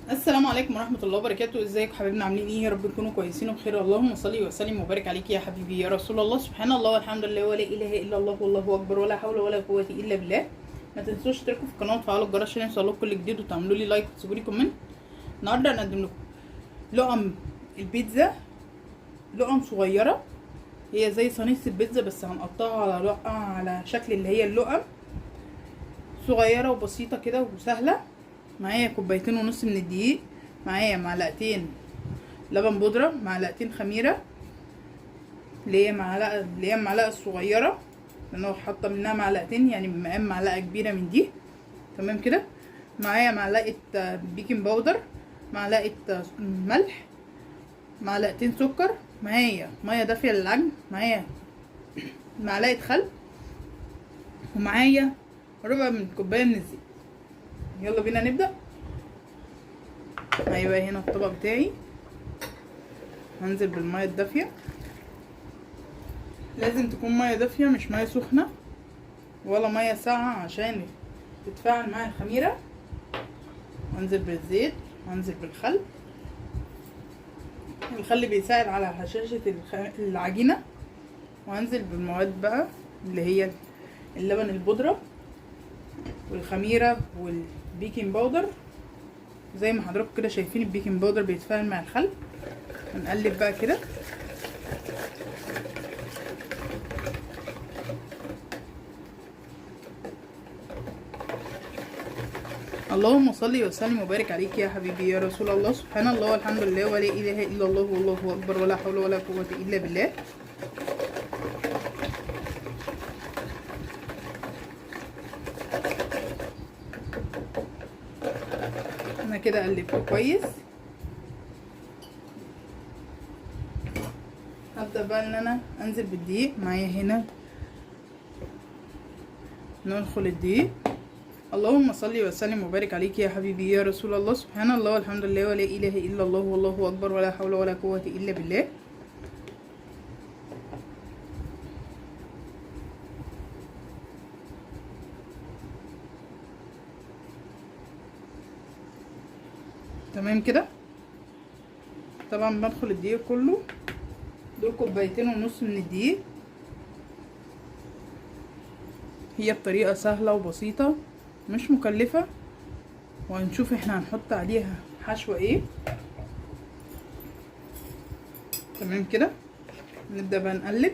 السلام عليكم ورحمة الله وبركاته. ازيكم حبايبنا؟ عاملين ايه؟ يا رب تكونوا كويسين وبخير. اللهم صل وسلم وبارك عليك يا حبيبي يا رسول الله. سبحان الله والحمد لله ولا اله الا الله والله اكبر ولا حول ولا قوة الا بالله. ما تنسوش تشتركوا في القناة وتفعلوا الجرس عشان يوصلكم كل جديد وتعملوا لي لايك وتسيبوا لي كومنت. النهارده هنقدم لكم لقم البيتزا، لقم صغيرة، هي زي صينية البيتزا بس هنقطعها على شكل اللي هي اللقم، صغيرة وبسيطة كده وسهلة. معايا كوبايتين ونص من الدقيق، معايا معلقتين لبن بودرة، معلقتين خميرة اللي هي المعلقة الصغيرة، لان انا حاطة منها معلقتين يعني بمقام معلقة كبيرة من دي. تمام كده. معايا معلقة بيكنج باودر، معلقة ملح، معلقتين سكر، معايا مية دافية للعجن، معايا معلقة خل، ومعايا ربع من كوباية من الزيت. يلا بينا نبدأ. معايا بقى هنا الطبق بتاعي، هنزل بالمية الدافية. لازم تكون مية دافية مش مية سخنة ولا مية ساقعة عشان تتفاعل مع الخميرة. هنزل بالزيت وهنزل بالخل. الخل بيساعد على هشاشة العجينة. وهنزل بالمواد بقى اللي هي اللبن البودرة والخميرة والبيكنج باودر. زي ما حضراتكم كده شايفين البيكنج باودر بيتفاعل مع الخل. هنقلب بقى كده. اللهم صل وسلم وبارك عليك يا حبيبي يا رسول الله. سبحان الله والحمد لله ولا اله الا الله والله اكبر ولا حول ولا قوة الا بالله. انا كده قلبته كويس. هبدأ بقى ان انا انزل بالدقيق. معايا هنا ندخل الدقيق. اللهم صل وسلم وبارك عليك يا حبيبي يا رسول الله. سبحان الله والحمد لله ولا اله الا الله والله اكبر ولا حول ولا قوة الا بالله. تمام كده. طبعا بدخل الدقيق كله. دول كوبايتين ونص من الدقيق. هي بطريقة سهلة وبسيطة مش مكلفة. وهنشوف احنا هنحط عليها حشوة ايه. تمام كده. نبدأ بقى نقلب.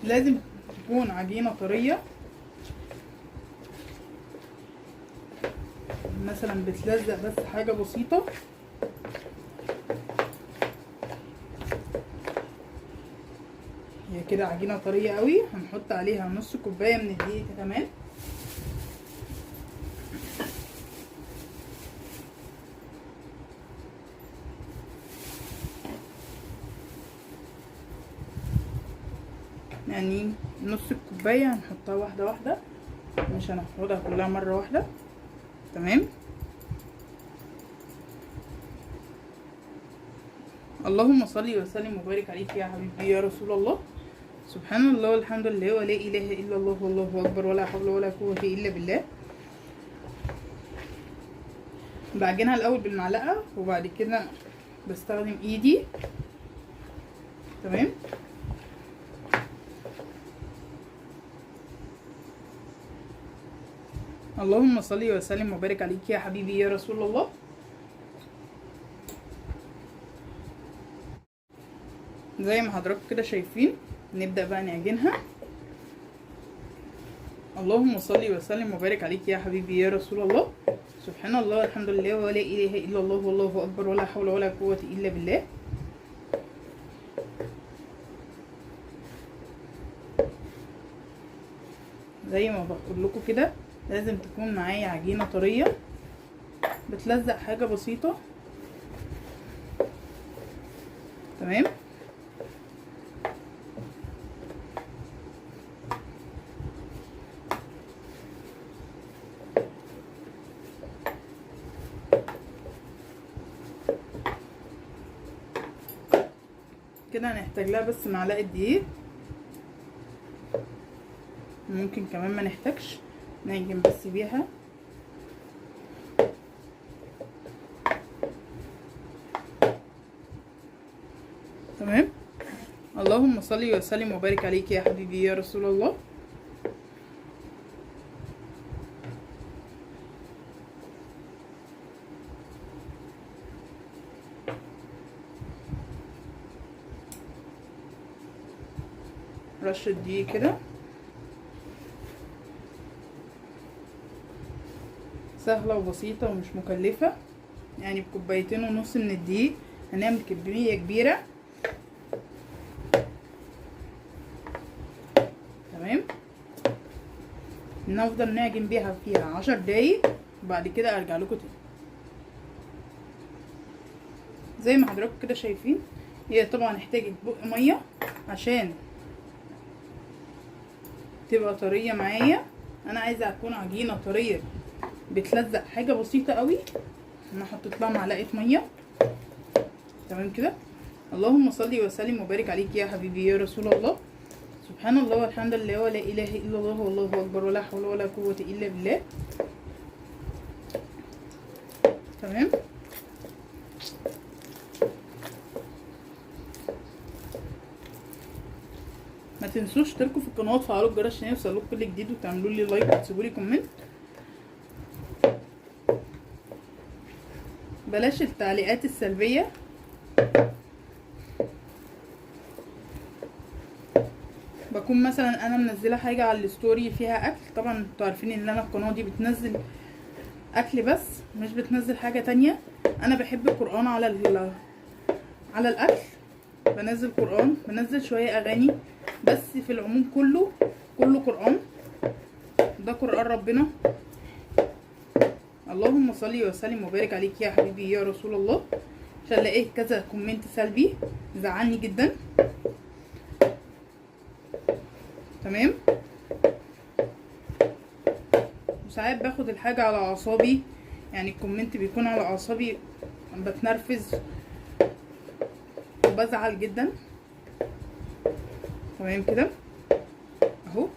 لازم تكون عجينة طرية، مثلا بتلزق بس حاجة بسيطة. هي كده عجينة طرية قوي. هنحط عليها نص كوباية من الدقيق كمان. يعني نص الكوباية هنحطها واحدة واحدة، مش هناخدها كلها مرة واحدة. تمام. اللهم صل وسلم وبارك عليك يا حبيبي يا رسول الله. سبحان الله والحمد لله ولا اله الا الله والله اكبر ولا حول ولا قوة الا بالله. بعجنها الاول بالمعلقة وبعد كده بستخدم ايدي. تمام. اللهم صل وسلم وبارك عليك يا حبيبي يا رسول الله. زي ما حضراتكم كده شايفين. نبدأ بقى نعجنها. اللهم صل وسلم وبارك عليك يا حبيبي يا رسول الله. سبحان الله والحمد لله ولا اله الا الله والله اكبر ولا حول ولا قوة الا بالله. زي ما بقول لكم كده لازم تكون معايا عجينة طرية بتلزق حاجة بسيطة. تمام. كده هنحتاج لها بس معلقه دقيق، ممكن كمان ما نحتاجش، نعجن بس بيها. تمام. اللهم صل وسلم وبارك عليك يا حبيبي يا رسول الله. رشة دقيق كده، سهلة وبسيطة ومش مكلفة، يعني بكوبايتين ونص من الدقيق هنعمل كمية كبيرة. تمام. نفضل نعجن بيها فيها 10 دقايق، وبعد كده ارجع لكم تاني. زي ما حضراتكم كده شايفين، هي طبعا احتاجت بق ميه عشان تبقى طريه معايا. انا عايزه تكون عجينه طريه بتلزق حاجه بسيطه قوي. انا حطيت لها معلقه ميه. تمام كده. اللهم صل وسلم وبارك عليك يا حبيبي يا رسول الله. سبحان الله والحمد لله ولا اله الا الله والله اكبر ولا حول ولا قوه الا بالله. تمام. ما تنسوش تشتركوا في القناه وتفعلوا الجرس عشان يوصلكوا كل جديد، وتعملوا لي لايك وتسيبوا لي كومنت. بلاش التعليقات السلبيه. بكون مثلا انا منزله حاجه على الستوري فيها اكل، طبعا انتوا عارفين ان انا القناه دي بتنزل اكل بس مش بتنزل حاجه تانية. انا بحب القران على الاكل، بنزل قران، بنزل شويه اغاني، بس في العموم كله قران. ده قران ربنا. اللهم صل وسلم وبارك عليك يا حبيبي يا رسول الله. عشان لقيت كذا كومنت سلبي زعلني جدا. تمام. وساعات باخد الحاجه على اعصابي، يعني الكومنت بيكون على اعصابي، بتنرفز وبزعل جدا. تمام كده اهو.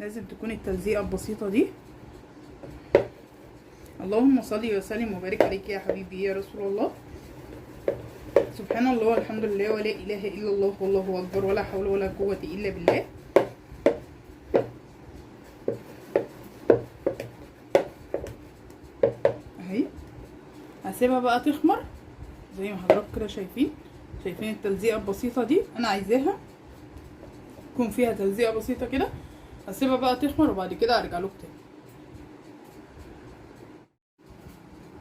لازم تكون التلزيقه البسيطه دي. اللهم صل وسلم وبارك عليك يا حبيبي يا رسول الله. سبحان الله والحمد لله ولا اله الا الله والله اكبر ولا حول ولا قوه الا بالله. اهي هسيبها بقى تخمر زي ما حضراتكم كده شايفين التلزيقه البسيطه دي. انا عايزاها يكون فيها تلزيقه بسيطه كده. هسيبها بقى تخمر وبعد كده ارجع لكم تاني.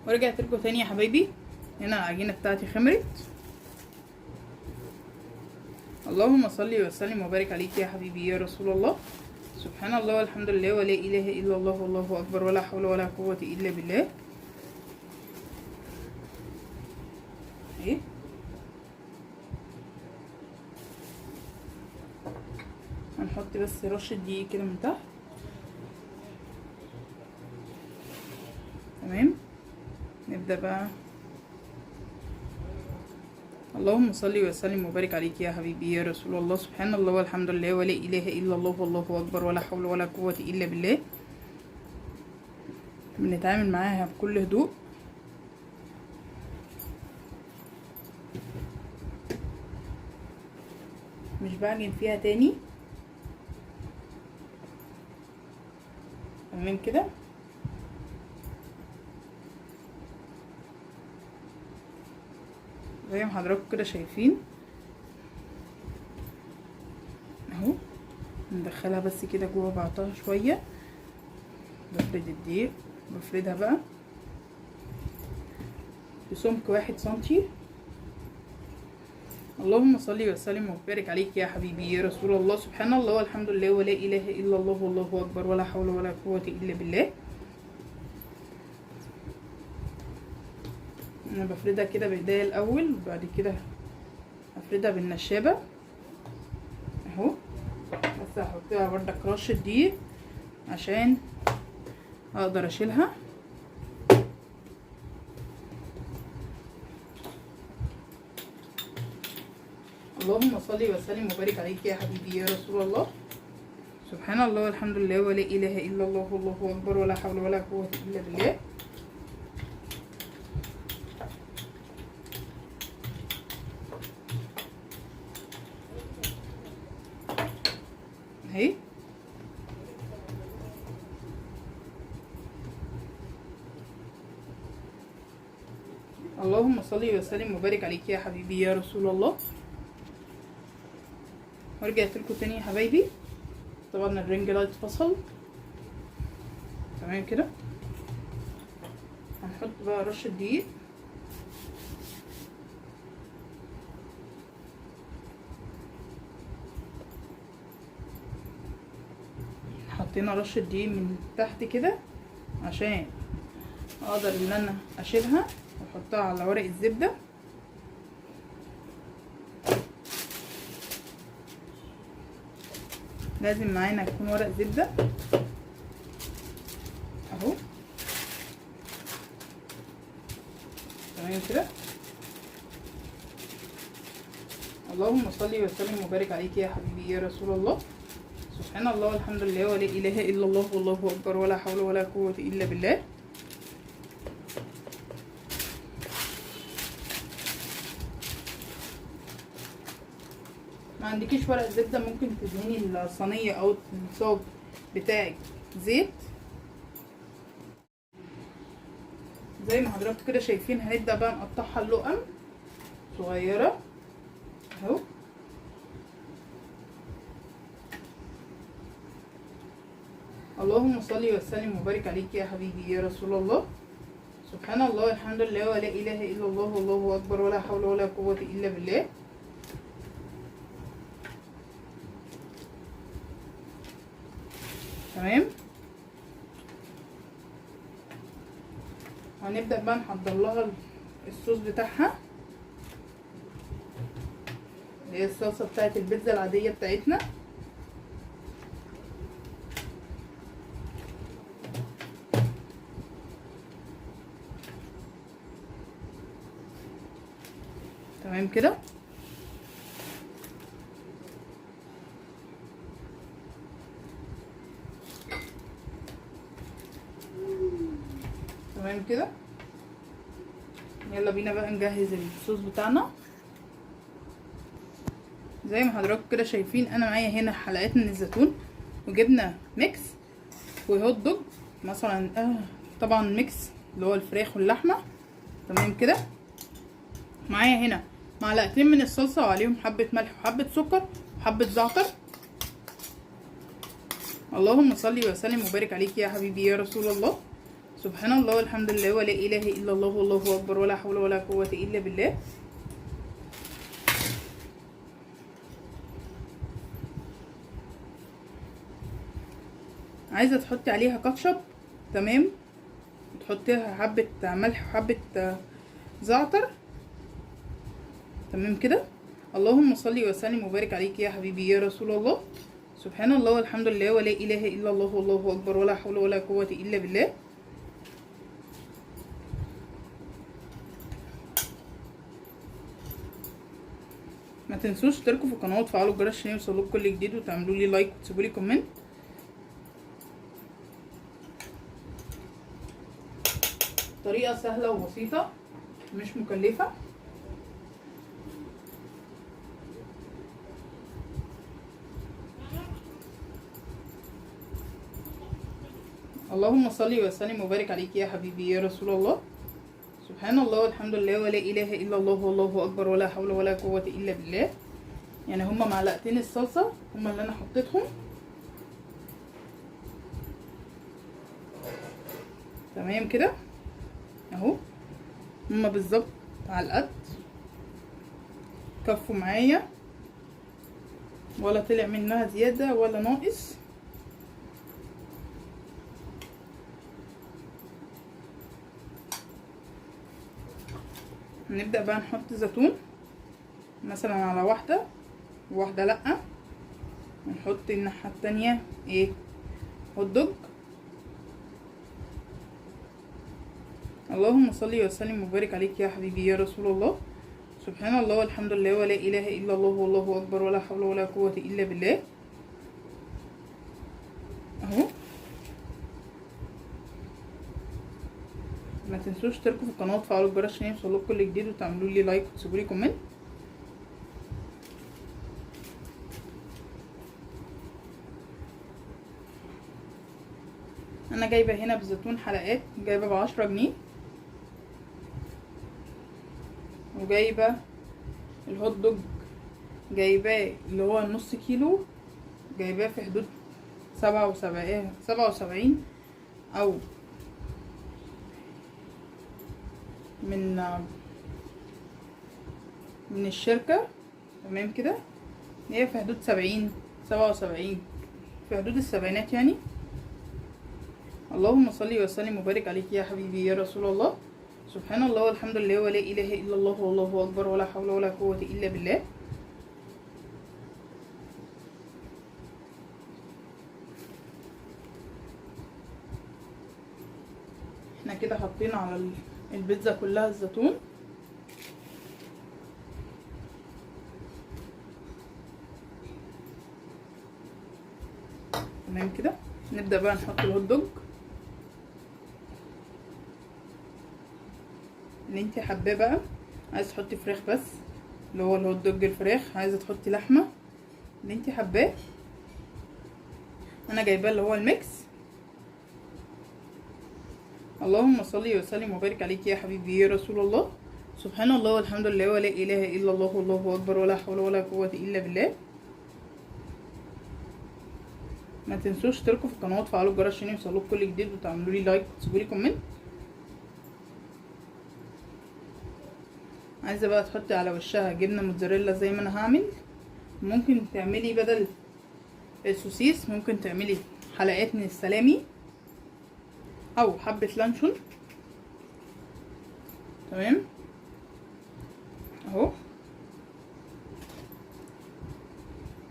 ورجعت لكم تاني يا حبايبي. هنا العجينه بتاعتي خمرت. اللهم صل وسلم وبارك عليك يا حبيبي يا رسول الله. سبحان الله والحمد لله ولا اله الا الله والله اكبر ولا حول ولا قوه الا بالله. اهي هنحط بس رشه دقيق كده من تحت. تمام. نبدا بقى. اللهم صل وسلم وبارك عليك يا حبيبي يا رسول الله. سبحان الله والحمد لله ولا اله الا الله والله اكبر ولا حول ولا قوه الا بالله. بنتعامل معاها بكل هدوء. مش بعجن فيها تاني. تمام كده. زي ما حضراتكم كده شايفين اهو. ندخلها بس كده جوه بعضها شويه. بفرد الدقيق، بفردها بقى بسمك 1 سنتي. اللهم صل وسلم وبارك عليك يا حبيبي يا رسول الله. سبحان الله والحمد لله ولا اله الا الله والله اكبر ولا حول ولا قوه الا بالله. انا بفردها كده بايديا الاول، وبعد كده افردها بالنشابه اهو. بس هحط لها بردك رشه دقيق عشان اقدر اشيلها. اللهم صل وسلم وبارك عليك يا حبيبي يا رسول الله. سبحان الله والحمد لله ولا اله الا الله والله اكبر ولا حول ولا قوه الا بالله. اهي اللهم صل وسلم وبارك عليك يا حبيبي يا رسول الله. ورجعت لكم تاني يا حبايبي. طبعا الرينج لايت فصل تمام كده. هنحط بقى رشه دقيق. حطينا رشه دقيق من تحت كده عشان اقدر ان انا اشيلها واحطها على ورق الزبده. لازم معانا يكون ورق زبده اهو تمام كده. اللهم صل وسلم وبارك عليك يا حبيبي يا رسول الله. سبحان الله والحمد لله ولا اله الا الله والله اكبر ولا حول ولا قوه الا بالله. ما عندكيش ورق زبده ممكن تدهني الصينيه او الصاج بتاعك زيت زي ما حضراتكم كده شايفين. هنبدا بقى نقطعها لقم صغيره اهو. اللهم صل وسلم وبارك عليك يا حبيبي يا رسول الله. سبحان الله والحمد لله ولا اله الا الله والله اكبر ولا حول ولا قوه الا بالله. تمام. هنبدأ بقى نحضر لها الصوص بتاعها اللي هي الصلصة بتاعت البيتزا العادية بتاعتنا. تمام كده. تمام كده. يلا بينا بقى نجهز الصوص بتاعنا. زي ما حضراتكم كده شايفين انا معايا هنا حلقات من الزيتون وجبنه ميكس وهوت دوج مثلا طبعا ميكس اللي هو الفراخ واللحمه. تمام كده. معايا هنا معلقتين من الصلصه وعليهم حبه ملح وحبه سكر وحبه زعتر. اللهم صل وسلم وبارك عليك يا حبيبي يا رسول الله. سبحان الله والحمد لله ولا اله الا الله والله اكبر ولا حول ولا قوه الا بالله. عايزه تحطي عليها كاتشب تمام. تحطيها حبه ملح وحبه زعتر. تمام كده. اللهم صل وسلم وبارك عليك يا حبيبي يا رسول الله. سبحان الله والحمد لله ولا اله الا الله والله اكبر ولا حول ولا قوه الا بالله. ما تنسوش تشتركوا في القناه وتفعلوا الجرس عشان يوصلكوا كل جديد وتعملوا لي لايك وتسيبوا لي كومنت. طريقه سهله وبسيطه مش مكلفه. اللهم صل وسلم وبارك عليك يا حبيبي يا رسول الله. سبحان الله والحمد لله ولا اله الا الله والله اكبر ولا حول ولا قوه الا بالله. يعني هما معلقتين الصلصه هما اللي انا حطيتهم. تمام كده اهو. هما بالظبط على القد كفوا معايا ولا طلع منها زياده ولا ناقص. نبدأ بقى نحط زيتون مثلا على واحدة وواحدة لأ. ونحط الناحية التانية ايه هوت دوج. اللهم صل وسلم وبارك عليك يا حبيبي يا رسول الله. سبحان الله والحمد لله ولا اله الا الله والله اكبر ولا حول ولا قوة الا بالله. اهو ما تنسوش تشتركوا في القناه وتفعلوا الجرس عشان يوصلكوا كل جديد، وتعملوا لي لايك وتسيبوا لي كومنت. انا جايبه هنا بالزيتون حلقات، جايبه ب10 جنيه، وجايبه الهوت دوج جايباه اللي هو النص كيلو، جايباه في حدود 77 او من الشركة. تمام كده، هي في حدود 77 في حدود السبعينات يعني. اللهم صل وسلم وبارك عليك يا حبيبي يا رسول الله. سبحان الله والحمد لله ولا اله الا الله والله اكبر ولا حول ولا قوة الا بالله. احنا كده حاطين على البيتزا كلها الزيتون. تمام كده، نبدأ بقى نحط الهوت دوج اللي انت حباه بقى. عايزه تحطي فراخ بس اللي هو الهوت دوج الفراخ، عايزه تحطي لحمه اللي انت حباه. انا جايباه اللي هو الميكس. اللهم صل وسلم وبارك عليك يا حبيبي يا رسول الله. سبحان الله والحمد لله ولا اله الا الله والله اكبر ولا حول ولا قوة الا بالله. ما تنسوش تشتركوا في القناه وتفعلوا الجرس عشان يوصلكوا كل جديد، وتعملوا لي لايك وتسيبوا لي كومنت. عايزه بقى تحطي على وشها جبنه موتزاريلا زي ما انا هعمل. ممكن تعملي بدل السوسيس ممكن تعملي حلقات من السلامي او حبه لانشون. تمام اهو،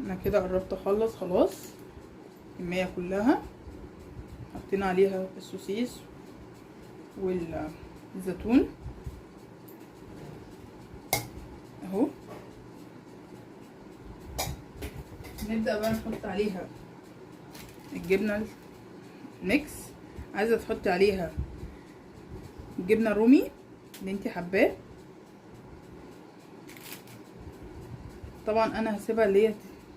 انا كده قربت اخلص خلاص الكميه كلها. حطينا عليها السوسيس والزيتون اهو. نبدأ بقى نحط عليها الجبنة الميكس. عايزة تحطي عليها الجبنة الرومي اللي انتي حباه. طبعا انا هسيبها اللي هي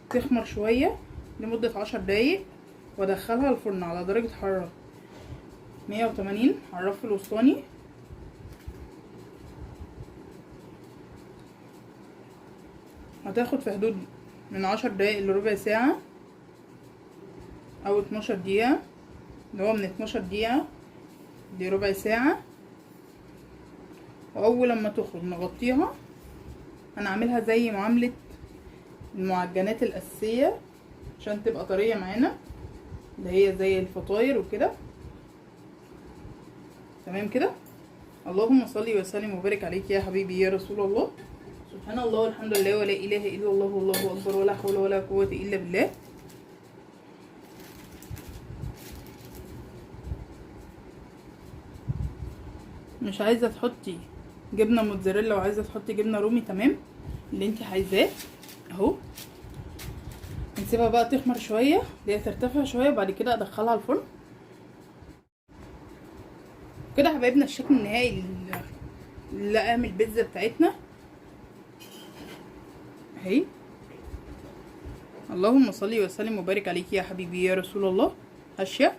تخمر شوية لمدة 10 دقايق، وادخلها الفرن على درجة حرارة 180 على الرف الوسطاني. هتاخد في حدود من 10 دقايق لربع ساعة او 12 دقيقة، اللي هو من 12 دقيقة لربع ساعة. واول لما تخرج نغطيها. هنعملها زي معاملة المعجنات الاساسية عشان تبقى طرية معانا، اللي هي زي الفطاير وكده. تمام كده. اللهم صل وسلم وبارك عليك يا حبيبي يا رسول الله. سبحان الله والحمد لله ولا اله الا الله والله اكبر ولا حول ولا قوة الا بالله. مش عايزه تحطي جبنه موتزاريلا وعايزه تحطي جبنه رومي، تمام اللي انت عايزاه اهو. هنسيبها بقى تخمر شويه، اللي هي ترتفع شويه، وبعد كده ادخلها الفرن. كده حبايبنا الشكل النهائي لقام البيتزا بتاعتنا اهي. اللهم صل وسلم وبارك عليك يا حبيبي يا رسول الله. هشه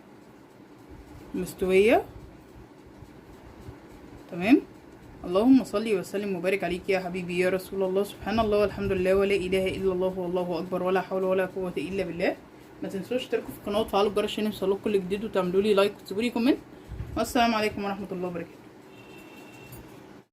مستويه تمام. اللهم صل وسلم وبارك عليك يا حبيبي يا رسول الله. سبحان الله والحمد لله ولا اله الا الله والله اكبر ولا حول ولا قوة الا بالله. ما تنسوش تشتركوا في القناه وتفعلوا الجرس عشان يوصلكوا كل جديد، وتعملوا لي لايك وتسيبوا لي كومنت. والسلام عليكم ورحمة الله وبركاته.